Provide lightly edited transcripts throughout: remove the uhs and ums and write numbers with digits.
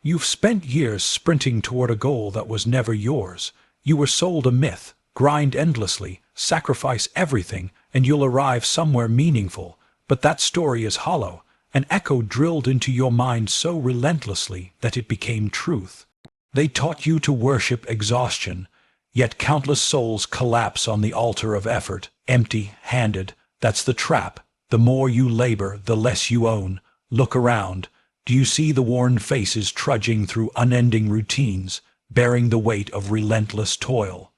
You've spent years sprinting toward a goal that was never yours. You were sold a myth: grind endlessly, sacrifice everything, and you'll arrive somewhere meaningful. But that story is hollow, an echo drilled into your mind so relentlessly that it became truth. They taught you to worship exhaustion, yet countless souls collapse on the altar of effort, empty-handed. That's the trap. The more you labor, the less you own. Look around. Do you see the worn faces trudging through unending routines, bearing the weight of relentless toil?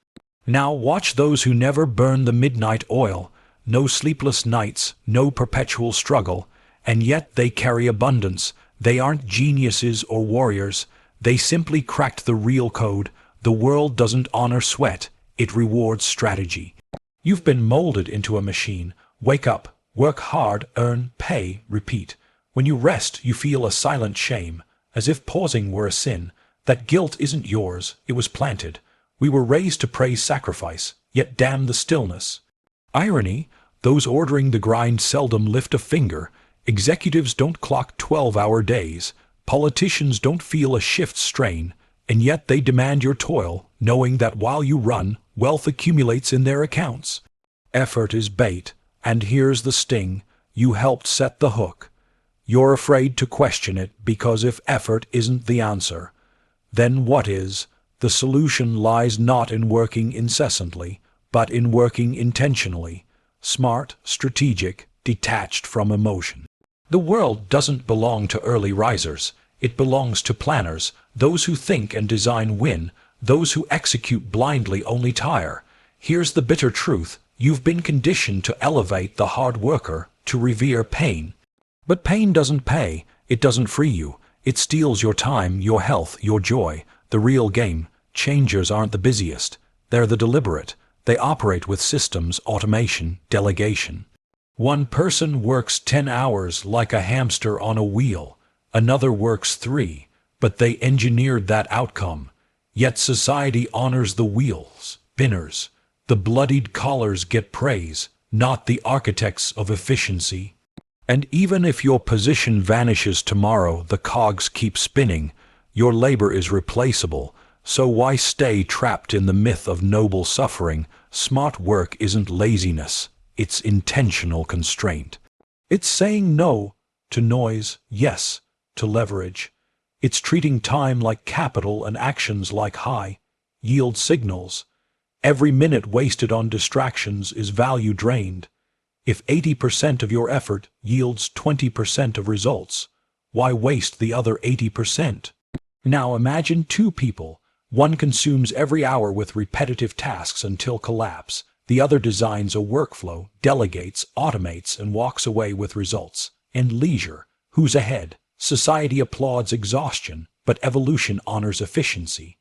Now watch those who never burn the midnight oil. No sleepless nights, no perpetual struggle, and yet they carry abundance. They aren't geniuses or warriors. They simply cracked the real code. The world doesn't honor sweat, it rewards strategy. You've been molded into a machine. Wake up, work hard, earn, pay, repeat. When you rest, you feel a silent shame, as if pausing were a sin. That guilt isn't yours, it was planted. We were raised to praise sacrifice, yet damn the stillness. Irony, those ordering the grind seldom lift a finger. Executives don't clock 12-hour days. Politicians don't feel a shift strain, and yet they demand your toil, knowing that while you run, wealth accumulates in their accounts. Effort is bait, and here's the sting: you helped set the hook. You're afraid to question it because if effort isn't the answer, then what is? The solution lies not in working incessantly, but in working intentionally, smart, strategic, detached from emotion. The world doesn't belong to early risers. It belongs to planners. Those who think and design win. Those who execute blindly only tire. Here's the bitter truth: you've been conditioned to elevate the hard worker, to revere pain. But pain doesn't pay. It doesn't free you. It steals your time, your health, your joy. The real game changers aren't the busiest. They're the deliberate. They operate with systems, automation, delegation. One person works 10 hours like a hamster on a wheel. Another works 3, but they engineered that outcome. Yet society honors the wheels, spinners. The bloodied collars get praise, not the architects of efficiency. And even if your position vanishes tomorrow, the cogs keep spinning. Your labor is replaceable, so why stay trapped in the myth of noble suffering? Smart work isn't laziness, it's intentional constraint. It's saying no to noise, yes to leverage. It's treating time like capital and actions like high-yield signals. Every minute wasted on distractions is value drained. If 80% of your effort yields 20% of results, why waste the other 80%? Now imagine two people. One consumes every hour with repetitive tasks until collapse. The other designs a workflow, delegates, automates, and walks away with results and leisure. Who's ahead? Society applauds exhaustion, but evolution honors efficiency.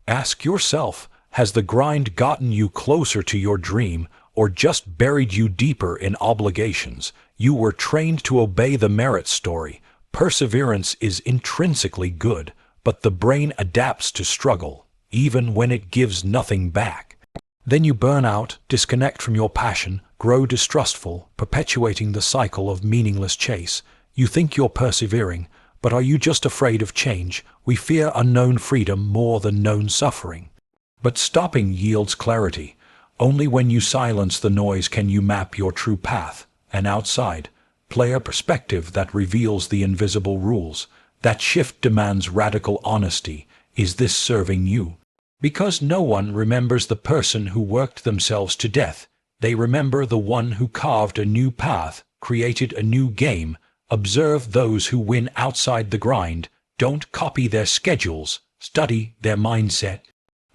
Ask yourself, has the grind gotten you closer to your dream, or just buried you deeper in obligations? You were trained to obey the merit story. Perseverance is intrinsically good, but the brain adapts to struggle, even when it gives nothing back. Then you burn out, disconnect from your passion, grow distrustful, perpetuating the cycle of meaningless chase. You think you're persevering, but are you just afraid of change? We fear unknown freedom more than known suffering. But stopping yields clarity. Only when you silence the noise can you map your true path. And outside, play a perspective that reveals the invisible rules. That shift demands radical honesty. Is this serving you? Because no one remembers the person who worked themselves to death. They remember the one who carved a new path, created a new game. Observe those who win outside the grind. Don't copy their schedules. Study their mindset.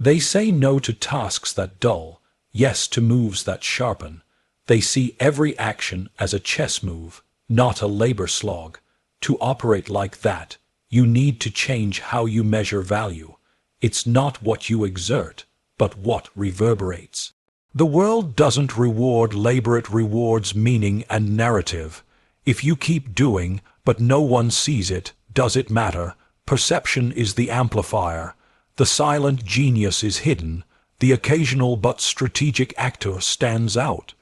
They say no to tasks that dull, yes to moves that sharpen. They see every action as a chess move, not a labor slog. To operate like that, you need to change how you measure value. It's not what you exert, but what reverberates. The world doesn't reward labor, it rewards meaning and narrative. If you keep doing, but no one sees it, does it matter? Perception is the amplifier. The silent genius is hidden. The occasional but strategic actor stands out.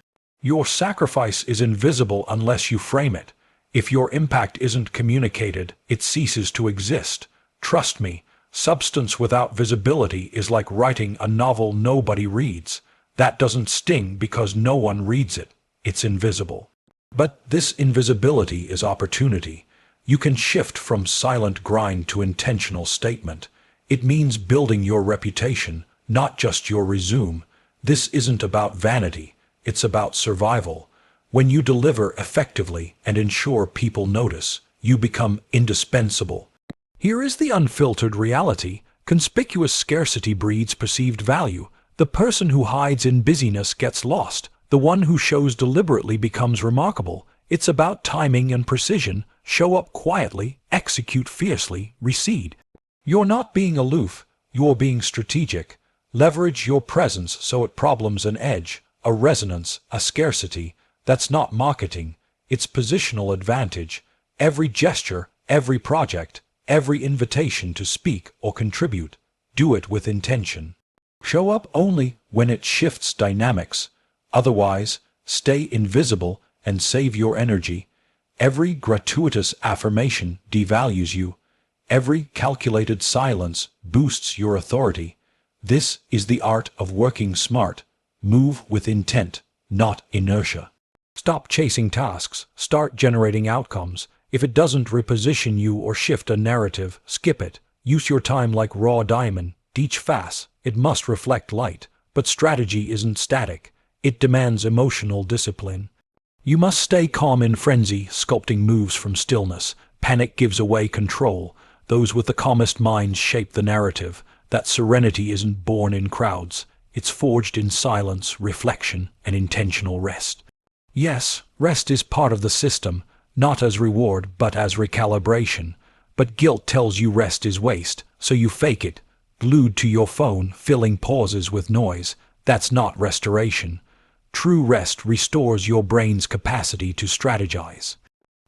Your sacrifice is invisible unless you frame it. If your impact isn't communicated, it ceases to exist. Trust me, substance without visibility is like writing a novel nobody reads. That doesn't sting because no one reads it. It's invisible. But this invisibility is opportunity. You can shift from silent grind to intentional statement. It means building your reputation, not just your resume. This isn't about vanity, it's about survival. When you deliver effectively and ensure people notice, you become indispensable. Here is the unfiltered reality. Conspicuous scarcity breeds perceived value. The person who hides in busyness gets lost. The one who shows deliberately becomes remarkable. It's about timing and precision. Show up quietly, execute fiercely, recede. You're not being aloof, you're being strategic. Leverage your presence so it problems an edge, a resonance, a scarcity. That's not marketing, it's positional advantage. Every gesture, every project, every invitation to speak or contribute, do it with intention. Show up only when it shifts dynamics. Otherwise, stay invisible and save your energy. Every gratuitous affirmation devalues you. Every calculated silence boosts your authority. This is the art of working smart. Move with intent, not inertia. Stop chasing tasks. Start generating outcomes. If it doesn't reposition you or shift a narrative, skip it. Use your time like raw diamond. Teach fast. It must reflect light. But strategy isn't static. It demands emotional discipline. You must stay calm in frenzy, sculpting moves from stillness. Panic gives away control. Those with the calmest minds shape the narrative. That serenity isn't born in crowds. It's forged in silence, reflection, and intentional rest. Yes, rest is part of the system, not as reward but as recalibration. But guilt tells you rest is waste, so you fake it. Glued to your phone, filling pauses with noise. That's not restoration. True rest restores your brain's capacity to strategize.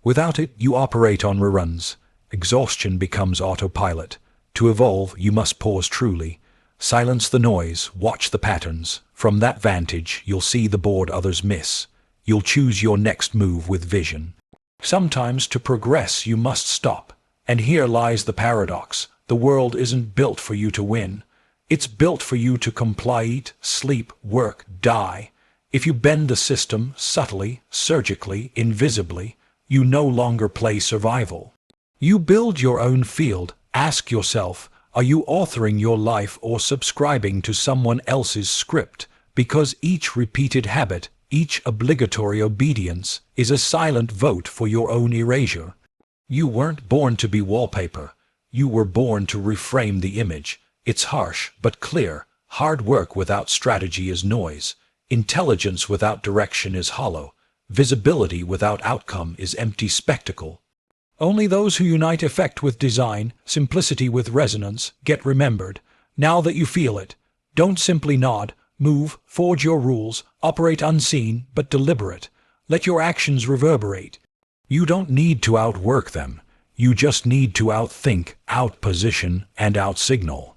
Without it, you operate on reruns. Exhaustion becomes autopilot. To evolve, you must pause truly. Silence the noise, watch the patterns. From that vantage, you'll see the board others miss. You'll choose your next move with vision. Sometimes to progress, you must stop. And here lies the paradox. The world isn't built for you to win. It's built for you to comply, eat, sleep, work, die. If you bend the system subtly, surgically, invisibly, you no longer play survival. You build your own field. Ask yourself, are you authoring your life or subscribing to someone else's script? Because each repeated habit, each obligatory obedience, is a silent vote for your own erasure. You weren't born to be wallpaper. You were born to reframe the image. It's harsh but clear. Hard work without strategy is noise. Intelligence without direction is hollow. Visibility without outcome is empty spectacle. Only those who unite effect with design, simplicity with resonance, get remembered. Now that you feel it, don't simply nod, move, forge your rules, operate unseen but deliberate. Let your actions reverberate. You don't need to outwork them. You just need to outthink, outposition, and outsignal.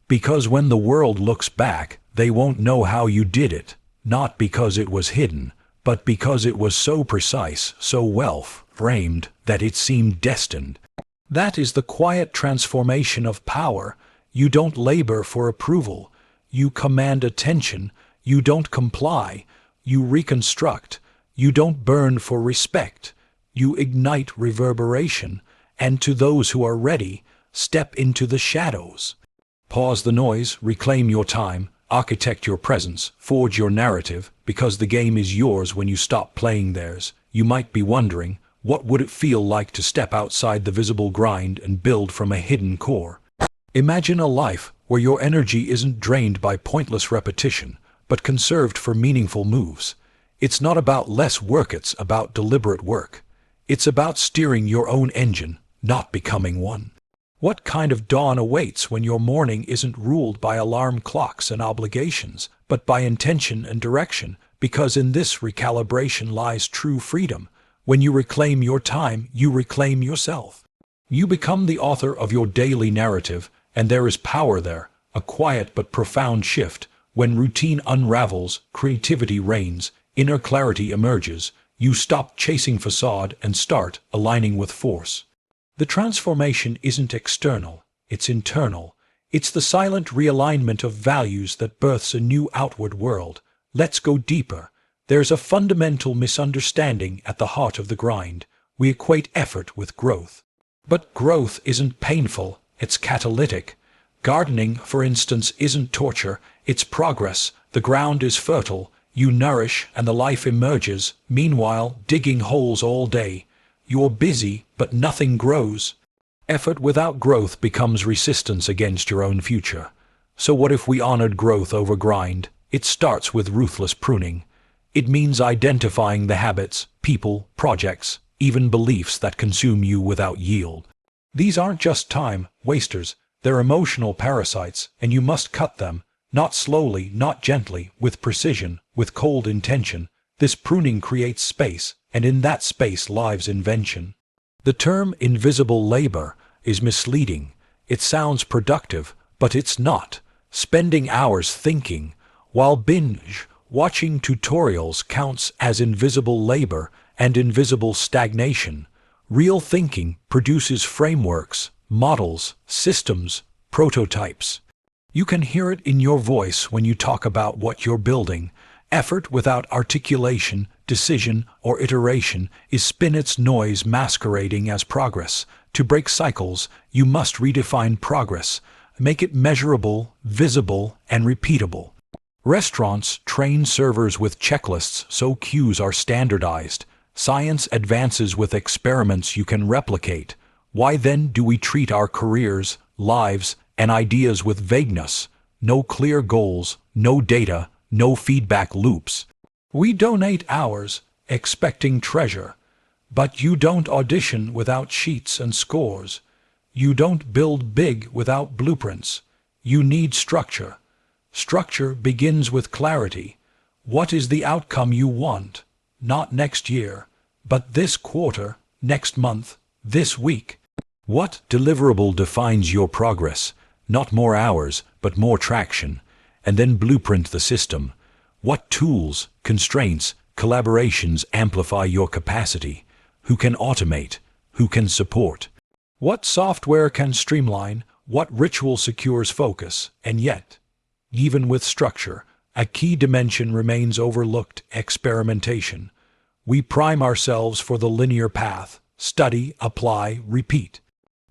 Because when the world looks back, they won't know how you did it. Not because it was hidden, but because it was so precise, so well framed, that it seemed destined. That is the quiet transformation of power. You don't labor for approval. You command attention. You don't comply. You reconstruct. You don't burn for respect. You ignite reverberation. And to those who are ready, step into the shadows. Pause the noise, reclaim your time, architect your presence, forge your narrative, because the game is yours when you stop playing theirs. You might be wondering, what would it feel like to step outside the visible grind and build from a hidden core? Imagine a life where your energy isn't drained by pointless repetition, but conserved for meaningful moves. It's not about less work, it's about deliberate work. It's about steering your own engine, not becoming one. What kind of dawn awaits when your morning isn't ruled by alarm clocks and obligations, but by intention and direction? Because in this recalibration lies true freedom. When you reclaim your time, you reclaim yourself. You become the author of your daily narrative, and there is power there, a quiet but profound shift. When routine unravels, creativity reigns, inner clarity emerges. You stop chasing facade and start aligning with force. The transformation isn't external, it's internal. It's the silent realignment of values that births a new outward world. Let's go deeper. There's a fundamental misunderstanding at the heart of the grind. We equate effort with growth. But growth isn't painful, it's catalytic. Gardening, for instance, isn't torture, it's progress. The ground is fertile, you nourish, and the life emerges. Meanwhile, digging holes all day. You're busy, but nothing grows. Effort without growth becomes resistance against your own future. So what if we honored growth over grind? It starts with ruthless pruning. It means identifying the habits, people, projects, even beliefs that consume you without yield. These aren't just time wasters, they're emotional parasites, and you must cut them, not slowly, not gently, with precision, with cold intention. This pruning creates space, and in that space lives invention. The term invisible labor is misleading. It sounds productive, but it's not. Spending hours thinking, while binge watching tutorials counts as invisible labor and invisible stagnation. Real thinking produces frameworks, models, systems, prototypes. You can hear it in your voice when you talk about what you're building. Effort without articulation, decision, or iteration is spinet's noise masquerading as progress. To break cycles, you must redefine progress. Make it measurable, visible, and repeatable. Restaurants train servers with checklists so cues are standardized. Science advances with experiments you can replicate. Why then do we treat our careers, lives, and ideas with vagueness? No clear goals, no data, no feedback loops. We donate hours, expecting treasure. But you don't audition without sheets and scores. You don't build big without blueprints. You need structure. Structure begins with clarity. What is the outcome you want? Not next year, but this quarter, next month, this week. What deliverable defines your progress? Not more hours, but more traction. And then blueprint the system. What tools, constraints, collaborations amplify your capacity? Who can automate? Who can support? What software can streamline? What ritual secures focus? And yet, even with structure, a key dimension remains overlooked: experimentation. We prime ourselves for the linear path: study, apply, repeat.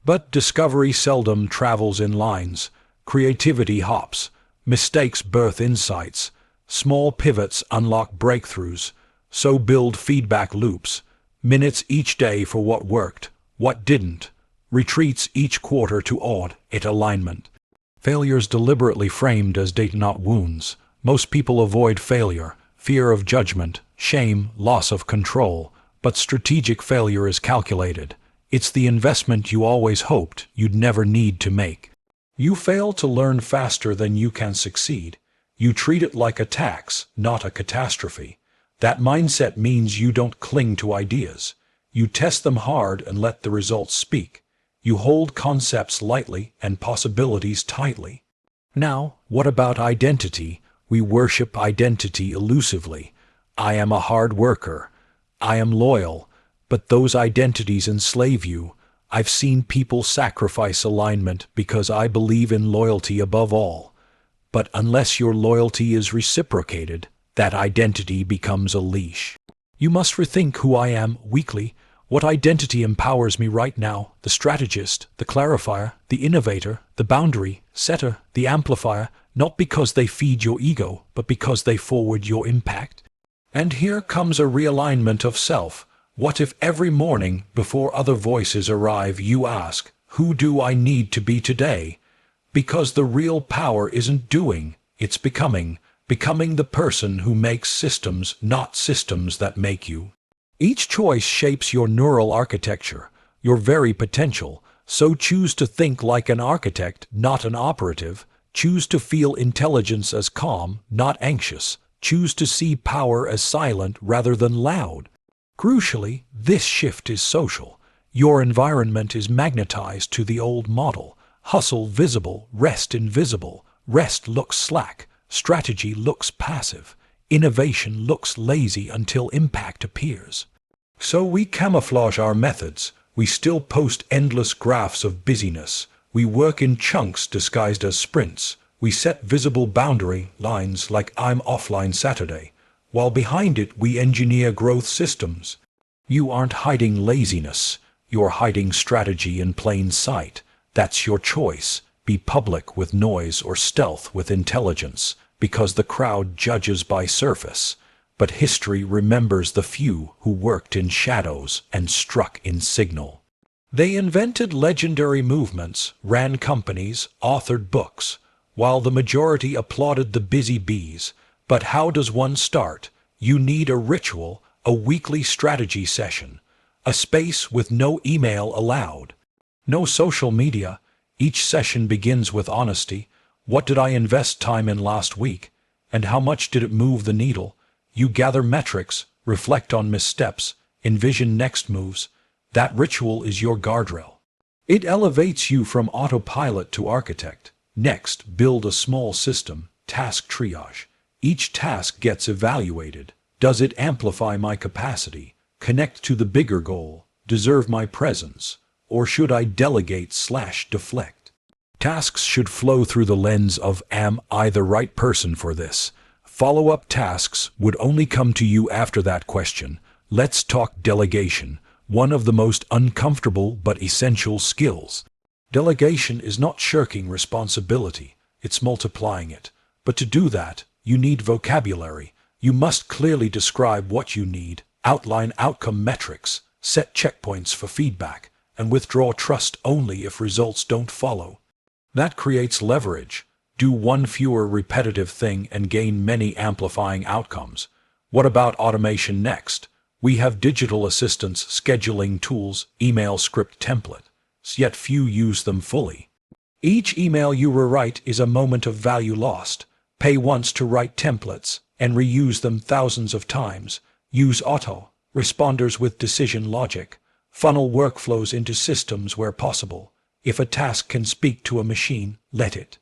But discovery seldom travels in lines. Creativity hops. Mistakes birth insights. Small pivots unlock breakthroughs. So build feedback loops. Minutes each day for what worked, what didn't. Retreats each quarter to audit alignment. Failures deliberately framed as data, not wounds. Most people avoid failure, fear of judgment, shame, loss of control. But strategic failure is calculated. It's the investment you always hoped you'd never need to make. You fail to learn faster than you can succeed. You treat it like a tax, not a catastrophe. That mindset means you don't cling to ideas. You test them hard and let the results speak. You hold concepts lightly and possibilities tightly. Now, what about identity? We worship identity elusively. I am a hard worker. I am loyal. But those identities enslave you. I've seen people sacrifice alignment because I believe in loyalty above all. But unless your loyalty is reciprocated, that identity becomes a leash. You must rethink who I am weekly. What identity empowers me right now? The strategist, the clarifier, the innovator, the boundary setter, the amplifier, not because they feed your ego, but because they forward your impact. And here comes a realignment of self. What if every morning, before other voices arrive, you ask, who do I need to be today? Because the real power isn't doing, it's becoming. Becoming the person who makes systems, not systems that make you. Each choice shapes your neural architecture, your very potential. So choose to think like an architect, not an operative. Choose to feel intelligence as calm, not anxious. Choose to see power as silent rather than loud. Crucially, this shift is social. Your environment is magnetized to the old model. Hustle visible, rest invisible. Rest looks slack, strategy looks passive. Innovation looks lazy until impact appears. So we camouflage our methods. We still post endless graphs of busyness. We work in chunks disguised as sprints. We set visible boundary lines like I'm offline Saturday, while behind it we engineer growth systems. You aren't hiding laziness. You're hiding strategy in plain sight. That's your choice. Be public with noise or stealth with intelligence, because the crowd judges by surface. But history remembers the few who worked in shadows and struck in signal. They invented legendary movements, ran companies, authored books, while the majority applauded the busy bees. But how does one start? You need a ritual, a weekly strategy session, a space with no email allowed, no social media. Each session begins with honesty. What did I invest time in last week? And how much did it move the needle? You gather metrics, reflect on missteps, envision next moves. That ritual is your guardrail. It elevates you from autopilot to architect. Next, build a small system, task triage. Each task gets evaluated. Does it amplify my capacity, connect to the bigger goal, deserve my presence, or should I delegate/deflect? Tasks should flow through the lens of, am I the right person for this? Follow-up tasks would only come to you after that question. Let's talk delegation, one of the most uncomfortable but essential skills. Delegation is not shirking responsibility, it's multiplying it. But to do that, you need vocabulary. You must clearly describe what you need, outline outcome metrics, set checkpoints for feedback, and withdraw trust only if results don't follow. That creates leverage. Do one fewer repetitive thing and gain many amplifying outcomes. What about automation next? We have digital assistants, scheduling tools, email script template, yet few use them fully. Each email you rewrite is a moment of value lost. Pay once to write templates and reuse them thousands of times. Use auto-responders with decision logic. Funnel workflows into systems where possible. If a task can speak to a machine, let it.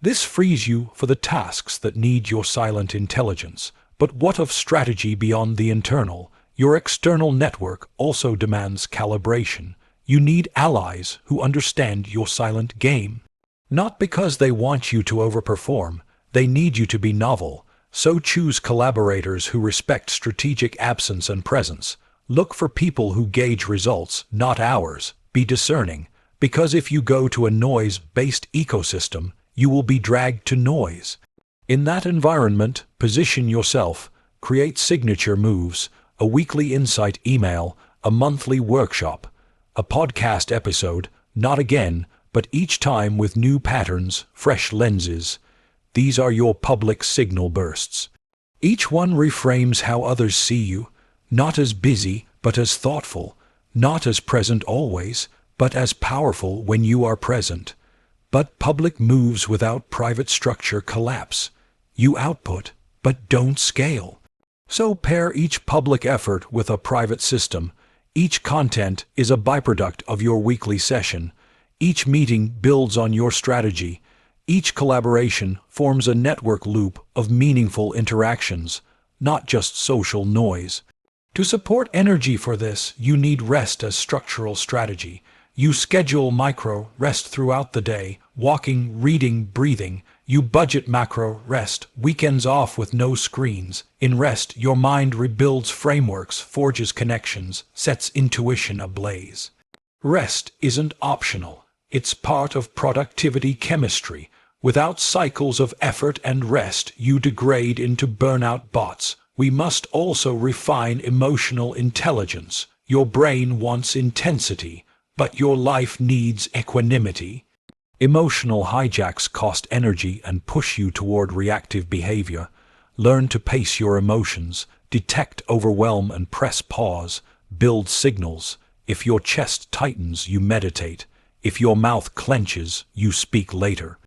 This frees you for the tasks that need your silent intelligence. But what of strategy beyond the internal? Your external network also demands calibration. You need allies who understand your silent game. Not because they want you to overperform, they need you to be novel. So choose collaborators who respect strategic absence and presence. Look for people who gauge results, not hours. Be discerning, because if you go to a noise-based ecosystem, you will be dragged to noise. In that environment, position yourself, create signature moves, a weekly insight email, a monthly workshop, a podcast episode, not again, but each time with new patterns, fresh lenses. These are your public signal bursts. Each one reframes how others see you, not as busy, but as thoughtful, not as present always, but as powerful when you are present. But public moves without private structure collapse. You output, but don't scale. So pair each public effort with a private system. Each content is a byproduct of your weekly session. Each meeting builds on your strategy. Each collaboration forms a network loop of meaningful interactions, not just social noise. To support energy for this, you need rest as structural strategy. You schedule micro-rest throughout the day, walking, reading, breathing. You budget macro-rest, weekends off with no screens. In rest, your mind rebuilds frameworks, forges connections, sets intuition ablaze. Rest isn't optional. It's part of productivity chemistry. Without cycles of effort and rest, you degrade into burnout bots. We must also refine emotional intelligence. Your brain wants intensity, but your life needs equanimity. Emotional hijacks cost energy and push you toward reactive behavior. Learn to pace your emotions, detect overwhelm and press pause, build signals. If your chest tightens, you meditate. If your mouth clenches, you speak later.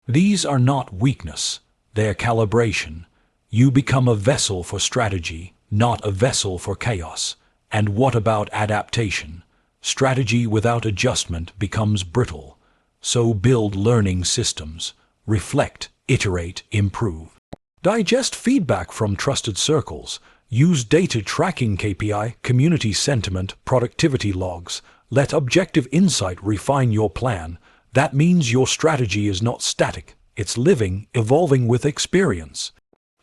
These are not weakness, they are calibration. You become a vessel for strategy, not a vessel for chaos. And what about adaptation? Strategy without adjustment becomes brittle. So build learning systems. Reflect, iterate, improve. Digest feedback from trusted circles. Use data tracking KPI, community sentiment, productivity logs. Let objective insight refine your plan. That means your strategy is not static. It's living, evolving with experience.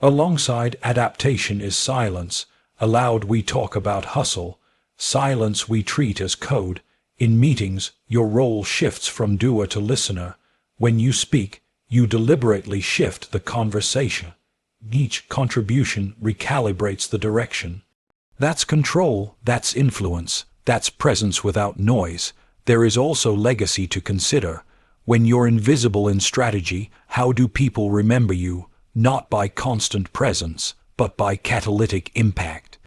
Alongside adaptation is silence. Aloud we talk about hustle. Silence we treat as code. In meetings, your role shifts from doer to listener. When you speak, you deliberately shift the conversation. Each contribution recalibrates the direction. That's control, that's influence, that's presence without noise. There is also legacy to consider. When you're invisible in strategy, how do people remember you? Not by constant presence, but by catalytic impact.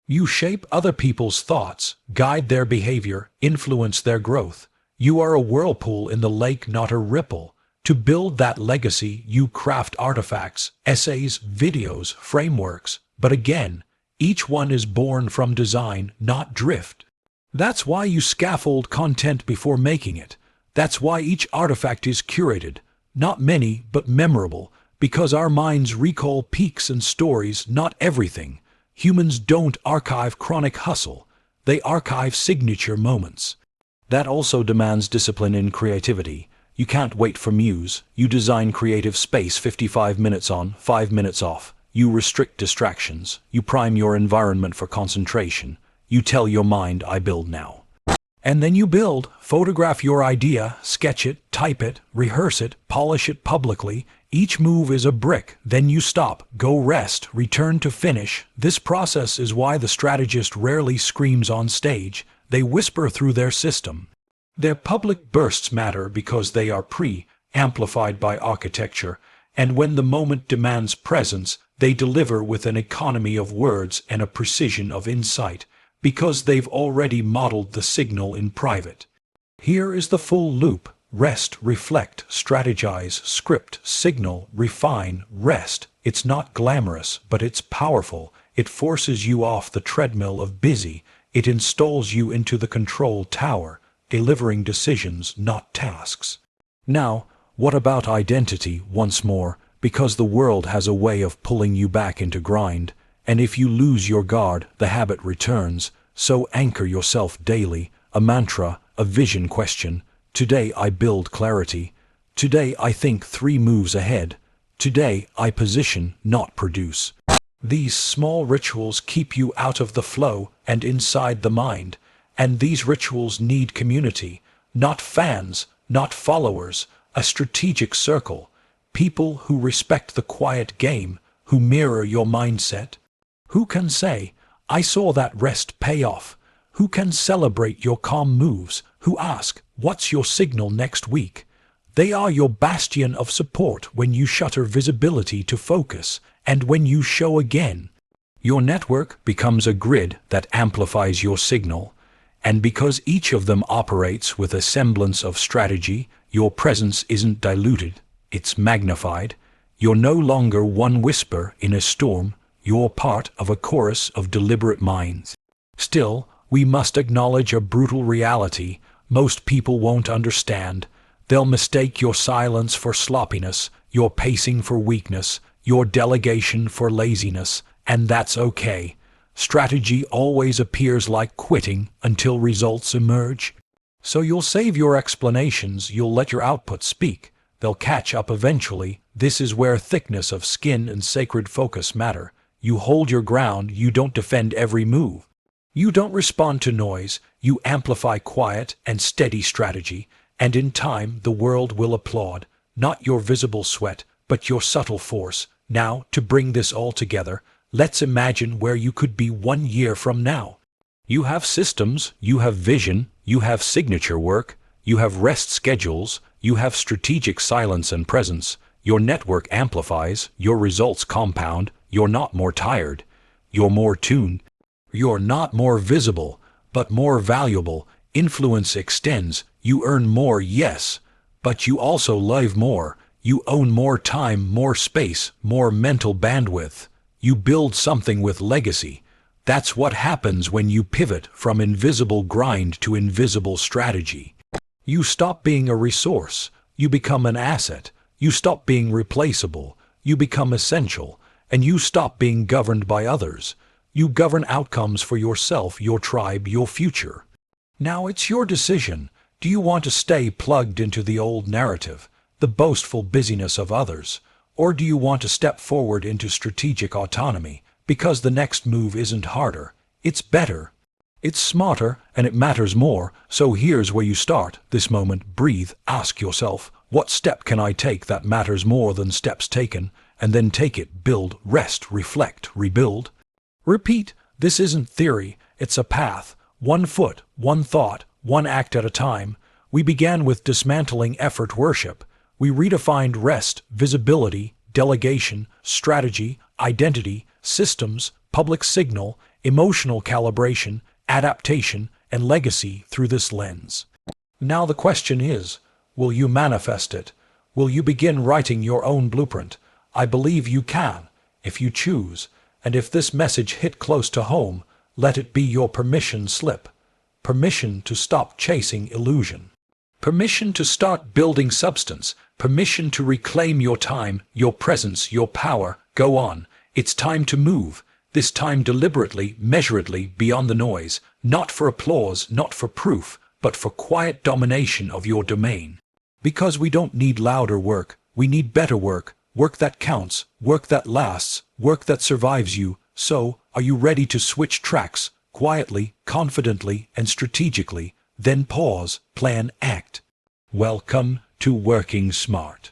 You shape other people's thoughts, guide their behavior, influence their growth. You are a whirlpool in the lake, not a ripple. To build that legacy, you craft artifacts, essays, videos, frameworks. But again, each one is born from design, not drift. That's why you scaffold content before making it. That's why each artifact is curated. Not many, but memorable. Because our minds recall peaks and stories, not everything. Humans don't archive chronic hustle. They archive signature moments. That also demands discipline in creativity. You can't wait for muse. You design creative space 55 minutes on, 5 minutes off. You restrict distractions. You prime your environment for concentration. You tell your mind, I build now. And then you build. Photograph your idea, sketch it, type it, rehearse it, polish it publicly. Each move is a brick. Then you stop, go rest, return to finish. This process is why the strategist rarely screams on stage. They whisper through their system. Their public bursts matter because they are amplified by architecture, and when the moment demands presence, they deliver with an economy of words and a precision of insight, because they've already modeled the signal in private. Here is the full loop. Rest, reflect, strategize, script, signal, refine, rest. It's not glamorous, but it's powerful. It forces you off the treadmill of busy. It installs you into the control tower, delivering decisions, not tasks. Now, what about identity once more? Because the world has a way of pulling you back into grind, and if you lose your guard, the habit returns. So anchor yourself daily, a mantra, a vision question. Today I build clarity. Today I think 3 moves ahead. Today I position, not produce. These small rituals keep you out of the flow and inside the mind. And these rituals need community, not fans, not followers, a strategic circle, people who respect the quiet game, who mirror your mindset. Who can say, I saw that rest pay off? Who can celebrate your calm moves? Who ask, what's your signal next week? They are your bastion of support when you shutter visibility to focus, and when you show again. Your network becomes a grid that amplifies your signal. And because each of them operates with a semblance of strategy, your presence isn't diluted, it's magnified. You're no longer one whisper in a storm, you're part of a chorus of deliberate minds. Still, we must acknowledge a brutal reality. Most people won't understand. They'll mistake your silence for sloppiness, your pacing for weakness, your delegation for laziness, and that's okay. Strategy always appears like quitting until results emerge. So you'll save your explanations, you'll let your output speak. They'll catch up eventually. This is where thickness of skin and sacred focus matter. You hold your ground, you don't defend every move. You don't respond to noise, you amplify quiet and steady strategy, and in time the world will applaud, not your visible sweat, but your subtle force. Now, to bring this all together, let's imagine where you could be 1 year from now. You have systems, you have vision, you have signature work, you have rest schedules, you have strategic silence and presence. Your network amplifies, your results compound, you're not more tired, you're more tuned. You're not more visible, but more valuable. Influence extends, you earn more, yes, but you also live more. You own more time, more space, more mental bandwidth. You build something with legacy. That's what happens when you pivot from invisible grind to invisible strategy. You stop being a resource. You become an asset. You stop being replaceable. You become essential. And you stop being governed by others. You govern outcomes for yourself, your tribe, your future. Now it's your decision. Do you want to stay plugged into the old narrative, the boastful busyness of others? Or do you want to step forward into strategic autonomy, because the next move isn't harder, it's better? It's smarter, and it matters more. So here's where you start this moment. Breathe, ask yourself, what step can I take that matters more than steps taken? And then take it. Build, rest, reflect, rebuild. Repeat. This isn't theory, it's a path. One foot, one thought, one act at a time. We began with dismantling effort worship. We redefined rest, visibility, delegation, strategy, identity, systems, public signal, emotional calibration, adaptation, and legacy through this lens. Now the question is, will you manifest it? Will you begin writing your own blueprint? I believe you can, if you choose. And if this message hit close to home, let it be your permission slip. Permission to stop chasing illusion. Permission to start building substance. Permission to reclaim your time, your presence, your power. Go on. It's time to move. This time deliberately, measuredly, beyond the noise. Not for applause, not for proof, but for quiet domination of your domain. Because we don't need louder work, we need better work. Work that counts, work that lasts, work that survives you. So, are you ready to switch tracks, quietly, confidently, and strategically? Then pause, plan, act. Welcome to Working Smart.